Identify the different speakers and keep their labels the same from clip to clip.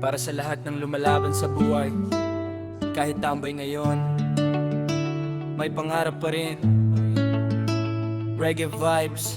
Speaker 1: Para sa lahat ng lumalaban sa buhay, kahit tambay ngayon, may pangarap pa rin. Reggae vibes.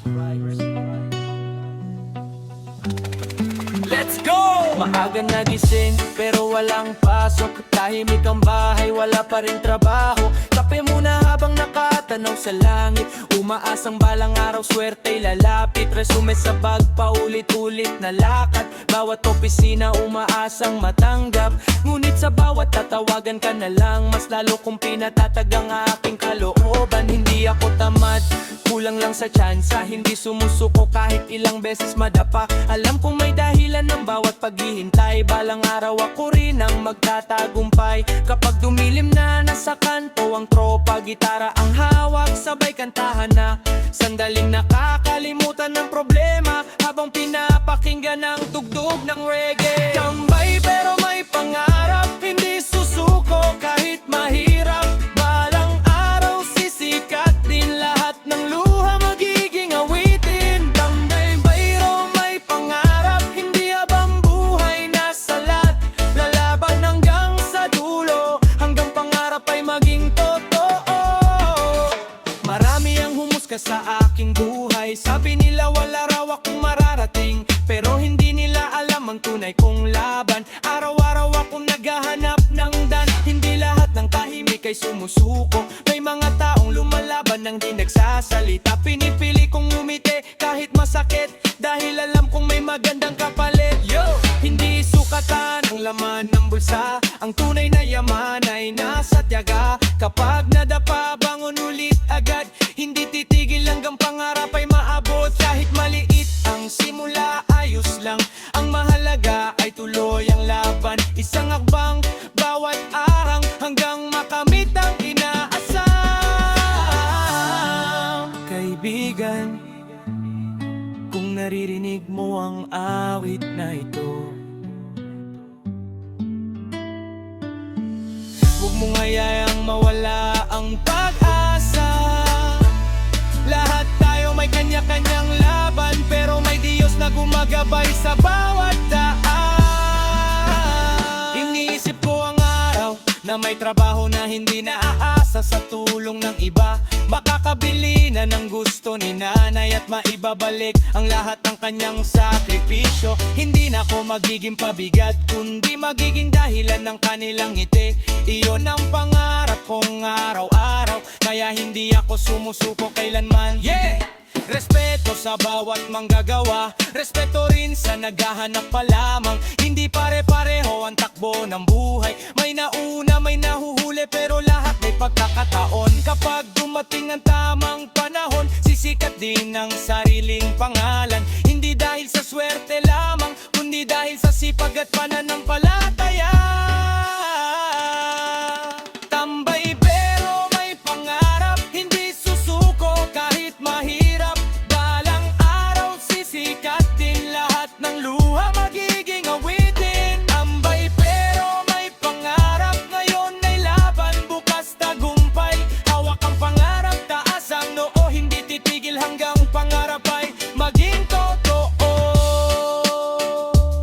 Speaker 1: Let's go! Maaga nagising pero walang pasok. Tahimik ang bahay, wala pa rin trabaho. Kape muna habang nakatanaw sa langit. Umaasang balang araw, swerte'y lalapit. Resume sa bag, paulit-ulit na lakad. Bawat opisina umaasang matanggap. Ngunit sa bawat tatawagan ka na lang, mas lalo kong pinatatag ang aking kalooban. Hindi ako tamad, kulang lang sa tsansa. Hindi sumusuko kahit ilang beses madapa. Alam kong may dahilan ng bawat paghihintay. Balang araw ako rin ang magtatagumpay. Kapag dumilim na nasa kanto ang tropa, gitara ang hawak, sabay kantahan na. Sandaling nakakalimutan ng problema habang pinapakinggan ang tugtog ng reggae. Tambay pero may pangarap, hindi susuko kahit mahirap. Balang araw sisikat din, lahat ng luha magiging awitin. Tambay pero may pangarap, hindi habang buhay nasa lahat. Lalaban hanggang sa dulo, hanggang pangarap ay maging totoo. Marami ang humusga sa aking buhay, sabi nila wala raw akong mararating. Pero hindi nila alam ang tunay kong laban. Araw-araw akong naghahanap ng dan. Hindi lahat ng tahimik ay sumusuko. May mga taong lumalaban nang di nagsasalita. Pinipili kong ngumiti kahit masakit, dahil alam kong may magandang kapalit. Yo! Hindi sukatan ang laman ng bulsa, ang tunay na yaman ay nasa tiyaga. Kapag nadapa, bangon ulit agad. Hindi titigil hanggang pangarap ay maabot. Kahit maliit ang simula, ayos lang. Ang mahalaga ay tuloy ang laban. Isang akbang, bawat ahang, hanggang makamit ang inaasam. Kaibigan, kung naririnig mo ang awit na ito, huwag mong hayayang mawala ang pag-asa. Lahat tayo may kanya-kanyang laban, pero may Diyos na gumagabay sa bawat daan. Iniisip ko ang araw na may trabaho na hindi naaasa sa tulong ng iba. Makakabili na ng gusto ni nanay at maibabalik ang lahat ng kanyang sakripisyo. Hindi na ako magiging pabigat, kundi magiging dahilan ng kanilang ngiti. Iyon ang pangarap kong araw-araw, kaya hindi ako sumusuko kailanman. Yeah! Respeto sa bawat manggagawa, respeto rin sa naghahanap pa lamang. Hindi pare-pareho ang takbo ng buhay. May nauna, may nahuhuli, pero lahat may pagkakataon. Kapag dumating ang tamang panahon, sisikat din ang sariling pangalan. Hindi dahil sa swerte lamang, kundi dahil sa sipag at pananampalataya. Tambay pero may pangarap, hindi susuko kahit mahirap. Balang araw sisikat din, lahat ng luha magiging awitin. Tambay pero may pangarap, ngayon ay laban, bukas tagumpay. Hawak ang pangarap, taas ang noo, hindi titigil hanggang pangarap ay maging totoo.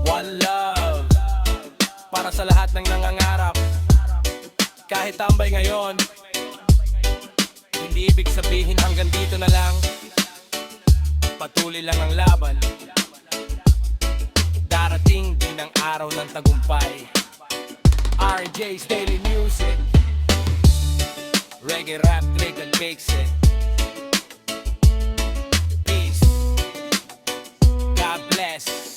Speaker 1: One love para sa lahat ng nangangarap. Kahit tambay ngayon, hindi ibig sabihin hanggang dito na lang. Patuloy lang ang laban. Darating din ang araw ng tagumpay. RJ's Daily Music, Reggae Rap, Legal Makes It. Peace. God bless.